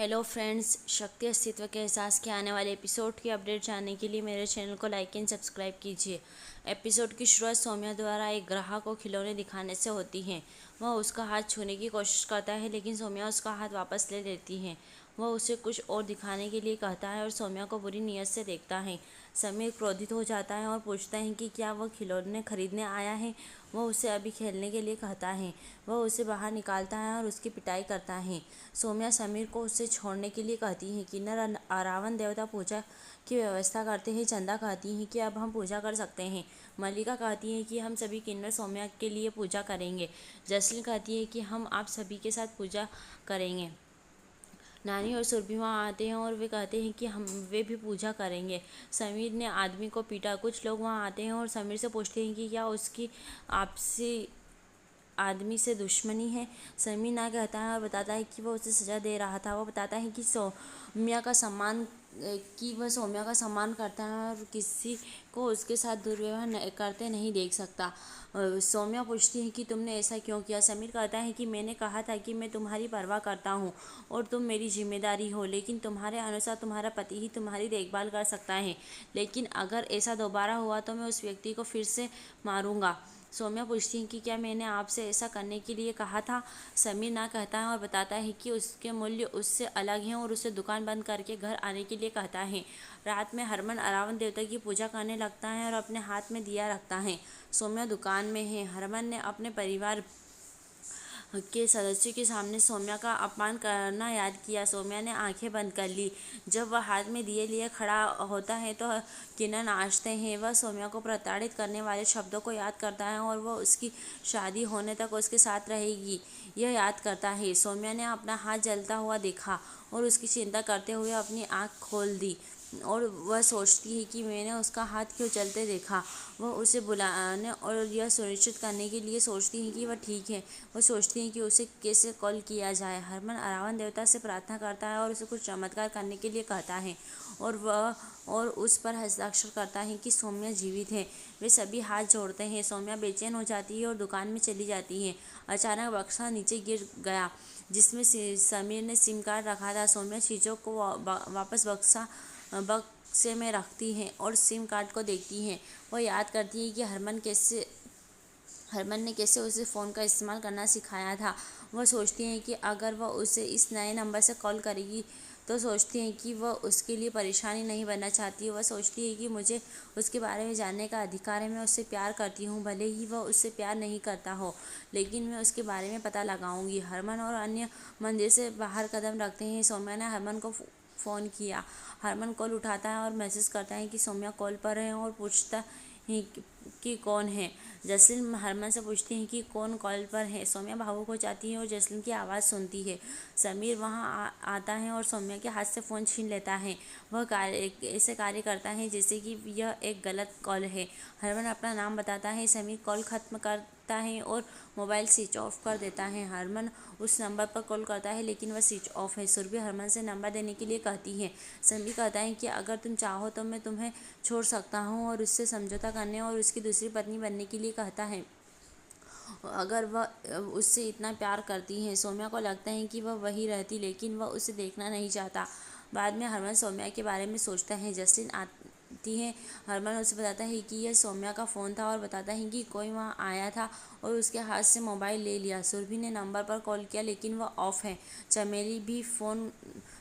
Hello friends, शक्ति अस्तित्व के एहसास के आने वाले एपिसोड की अपडेट जानने के लिए मेरे चैनल को लाइक एंड सब्सक्राइब कीजिए। एपिसोड की शुरुआत सौम्या द्वारा एक ग्राहक को खिलौने दिखाने से होती है। वह उसका हाथ छूने की कोशिश करता है, लेकिन सौम्या उसका हाथ वापस ले लेती है। वह उसे कुछ और दिखाने के लिए कहता है और सौम्या को बुरी नीयत से देखता है। समीर क्रोधित हो जाता है और पूछता है कि क्या वह खिलौने खरीदने आया है। वह उसे अभी खेलने के लिए कहता है। वह उसे बाहर निकालता है और उसकी पिटाई करता है। सौम्या समीर को उसे छोड़ने के लिए कहती है। किन्नर अरावन देवता पूजा की व्यवस्था करते हैं। चंदा कहती है कि अब हम पूजा कर सकते हैं। मल्लिका कहती है कि हम सभी किन्नर सौम्या के लिए पूजा करेंगे। जसलीन कहती है कि हम आप सभी के साथ पूजा करेंगे। नानी और सुरभि वहाँ आते हैं और वे कहते हैं कि वे भी पूजा करेंगे। समीर ने आदमी को पीटा। कुछ लोग वहाँ आते हैं और समीर से पूछते हैं कि क्या उसकी आपसी आदमी से दुश्मनी है। समीर ना कहता है और बताता है कि वह उसे सज़ा दे रहा था। वह बताता है कि वह सौम्या का सम्मान करता है और किसी को उसके साथ दुर्व्यवहार करते नहीं देख सकता। सौम्या पूछती है कि तुमने ऐसा क्यों किया। समीर कहता है कि मैंने कहा था कि मैं तुम्हारी परवाह करता हूँ और तुम मेरी जिम्मेदारी हो, लेकिन तुम्हारे अनुसार तुम्हारा पति ही तुम्हारी देखभाल कर सकता है। लेकिन अगर ऐसा दोबारा हुआ तो मैं उस व्यक्ति को फिर से मारूंगा। सौम्या पूछती है कि क्या मैंने आपसे ऐसा करने के लिए कहा था। समीर ना कहता है और बताता है कि उसके मूल्य उससे अलग हैं और उसे दुकान बंद करके घर आने के लिए कहता है। रात में हरमन अरावन देवता की पूजा करने लगता है और अपने हाथ में दिया रखता है। सौम्या दुकान में है। हरमन ने अपने परिवार के सदस्यों के सामने सौम्या का अपमान करना याद किया। सौम्या ने आंखें बंद कर ली। जब वह हाथ में दिए लिए खड़ा होता है तो किन्नर नाचते हैं। वह सौम्या को प्रताड़ित करने वाले शब्दों को याद करता है और वह उसकी शादी होने तक उसके साथ रहेगी यह याद करता है। सौम्या ने अपना हाथ जलता हुआ देखा और उसकी चिंता करते हुए अपनी आँख खोल दी और वह सोचती है कि मैंने उसका हाथ क्यों जलते देखा। वह उसे बुलाने और यह सुनिश्चित करने के लिए सोचती है कि वह ठीक है। वह सोचती है कि उसे कैसे कॉल किया जाए। हरमन अरावन देवता से प्रार्थना करता है और उसे कुछ चमत्कार करने के लिए कहता है और उस पर हस्ताक्षर करता है कि सौम्या जीवित है। वे सभी हाथ जोड़ते हैं। सौम्या बेचैन हो जाती है और दुकान में चली जाती है। अचानक बक्सा नीचे गिर गया जिसमें समीर ने सिम कार्ड रखा था। सौम्या चीज़ों को वापस बक्से में रखती हैं और सिम कार्ड को देखती हैं। वह याद करती है कि हरमन ने कैसे उसे फ़ोन का इस्तेमाल करना सिखाया था। वह सोचती हैं कि अगर वह उसे इस नए नंबर से कॉल करेगी तो सोचती हैं कि वह उसके लिए परेशानी नहीं बनना चाहती। वह सोचती है कि मुझे उसके बारे में जानने का अधिकार है। मैं उससे प्यार करती हूँ, भले ही वह उससे प्यार नहीं करता हो, लेकिन मैं उसके बारे में पता लगाऊंगी। हरमन और अन्य मंदिर से बाहर कदम रखते हैं। सौम्या ने हरमन को फ़ोन किया। हरमन कॉल उठाता है और मैसेज करता है कि सौम्या कॉल पर है और पूछता है कि कौन है। जसलीन हरमन से पूछती है कि कौन कॉल पर है। सौम्या भावुक हो जाती है और जसलीन की आवाज़ सुनती है। समीर वहां आता है और सौम्या के हाथ से फ़ोन छीन लेता है। वह ऐसे कार्य करता है जैसे कि यह एक गलत कॉल है। हरमन अपना नाम बताता है। समीर कॉल ख़त्म करता है और मोबाइल स्विच ऑफ कर देता है। हरमन उस नंबर पर कॉल करता है लेकिन वह स्विच ऑफ है। सुरभि हरमन से नंबर देने के लिए कहती है। समीर कहता है कि अगर तुम चाहो तो मैं तुम्हें छोड़ सकता हूँ और उससे समझौता करने और उसकी दूसरी पत्नी बनने के लिए कहता है अगर वह उससे इतना प्यार करती है। सौम्या को लगता है कि वह वहीं रहती, लेकिन वह उसे देखना नहीं चाहता। बाद में हरमन सौम्या के बारे में सोचता है। जसलीन आती है। हरमन उसे बताता है कि यह सौम्या का फ़ोन था और बताता है कि कोई वहाँ आया था और उसके हाथ से मोबाइल ले लिया। सुरभि ने नंबर पर कॉल किया लेकिन वह ऑफ है। चमेली भी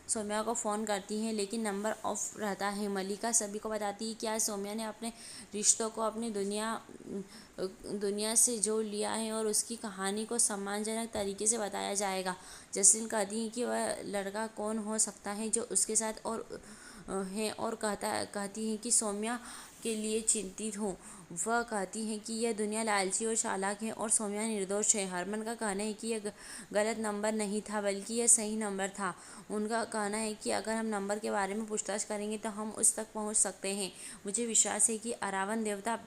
सौम्या को फ़ोन करती हैं लेकिन नंबर ऑफ रहता है। मल्लिका सभी को बताती है कि आज सौम्या ने अपने रिश्तों को अपनी दुनिया से जोड़ लिया है और उसकी कहानी को सम्मानजनक तरीके से बताया जाएगा। जसलीन कहती है कि वह लड़का कौन हो सकता है जो उसके साथ है और कहती है कि सौम्या के लिए चिंतित हूँ। वह कहती है कि यह दुनिया लालची और चालाक है और सौम्या निर्दोष है। हरमन का कहना है कि यह गलत नंबर नहीं था बल्कि यह सही नंबर था। उनका कहना है कि अगर हम नंबर के बारे में पूछताछ करेंगे तो हम उस तक पहुंच सकते हैं। मुझे विश्वास है कि अरावन देवता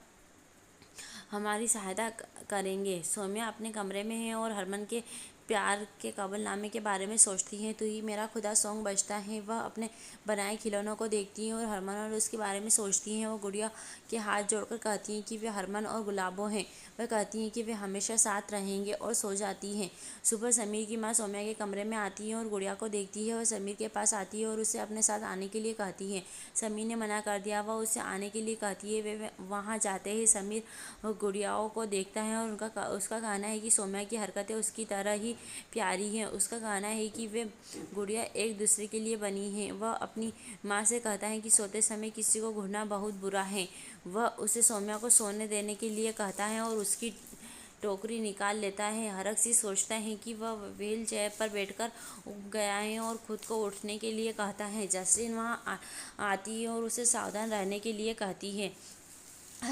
हमारी सहायता करेंगे। सौम्या अपने कमरे में है और हरमन के प्यार के कबूलनामे के बारे में सोचती है। तू ही मेरा खुदा सॉन्ग बजता है। वह अपने बनाए खिलौनों को देखती है और हरमन और उसके बारे में सोचती हैं। वो गुड़िया के हाथ जोड़कर कहती हैं कि वे हरमन और गुलाबो हैं। वह कहती हैं कि वे हमेशा साथ रहेंगे और सो जाती हैं। सुबह समीर की माँ सौम्या के कमरे में आती है और गुड़िया को देखती है। वह समीर के पास आती है और उसे अपने साथ आने के लिए कहती है। समीर ने मना कर दिया। वह उसे आने के लिए कहती है। वे वहाँ जाते ही समीर गुड़ियाओं को देखता है और उसका कहना है कि सौम्या की हरकतें उसकी तरह ही प्यारी हैं। उसका कहना है कि वे गुड़िया एक दूसरे के लिए बनी हैं। वह अपनी माँ से कहता है कि सोते समय किसी को घूरना बहुत बुरा है। वह उसे सौम्या को सोने देने के लिए कहता है और उसकी टोकरी निकाल लेता है। हरक सोचता है कि वह व्हील चेयर पर बैठकर उग गया है और खुद को उठने के लिए कहता है। जसलीन वहाँ आती है और उसे सावधान रहने के लिए कहती है।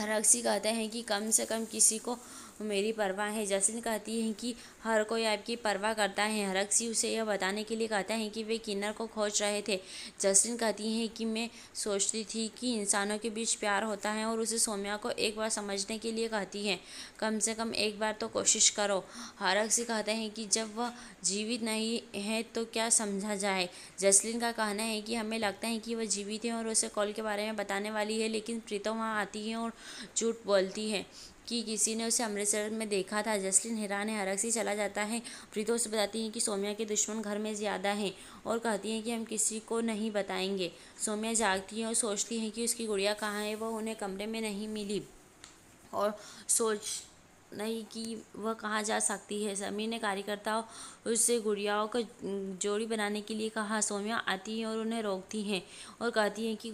रक्सी कहते हैं कि कम से कम किसी को मेरी परवाह है। जसलीन कहती है कि हर कोई आपकी परवाह करता है। रक्सी उसे यह बताने के लिए कहता है कि वे किन्नर को खोज रहे थे। जसलीन कहती है कि मैं सोचती थी कि इंसानों के बीच प्यार होता है और उसे सौम्या को एक बार समझने के लिए कहती है। कम से कम एक बार तो कोशिश करो। रक्सी कहते हैं कि जब वह जीवित नहीं है तो क्या समझा जाए। जसलीन का कहना है कि हमें लगता है कि वह जीवित है और उसे कॉल के बारे में बताने वाली है, लेकिन प्रीतो वहाँ आती है और झूठ बोलती है कि किसी ने उसे अमृतसर में देखा था। जसलीन हैरान है। हरक चला जाता है। प्रीतो उसे बताती है कि सौम्या के दुश्मन घर में ज़्यादा हैं और कहती है कि हम किसी को नहीं बताएंगे। सौम्या जागती है और सोचती है कि उसकी गुड़िया कहाँ है। वह उन्हें कमरे में नहीं मिली और सोच नहीं कि वह कहाँ जा सकती है। समीर ने कार्यकर्ताओं उससे गुड़ियाओं को जोड़ी बनाने के लिए कहा। सौम्या आती है और उन्हें रोकती है और कहती है कि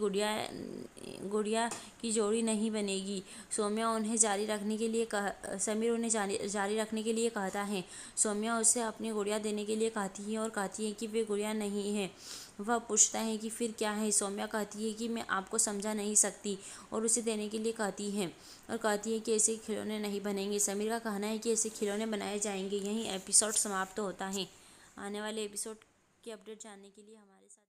गुड़िया की जोड़ी नहीं बनेगी। सौम्या उन्हें जारी रखने के लिए समीर उन्हें जारी रखने के लिए कहता है। सौम्या उसे अपनी गुड़िया देने के लिए कहती है और कहती है कि वे गुड़िया नहीं है। वह पूछता है कि फिर क्या है। सौम्या कहती है कि मैं आपको समझा नहीं सकती और उसे देने के लिए कहती है और कहती है कि ऐसे खिलौने नहीं बनेंगे। समीर का कहना है कि ऐसे खिलौने बनाए जाएंगे। यहीं एपिसोड समाप्त होता है। आने वाले एपिसोड की अपडेट जानने के लिए हमारे साथ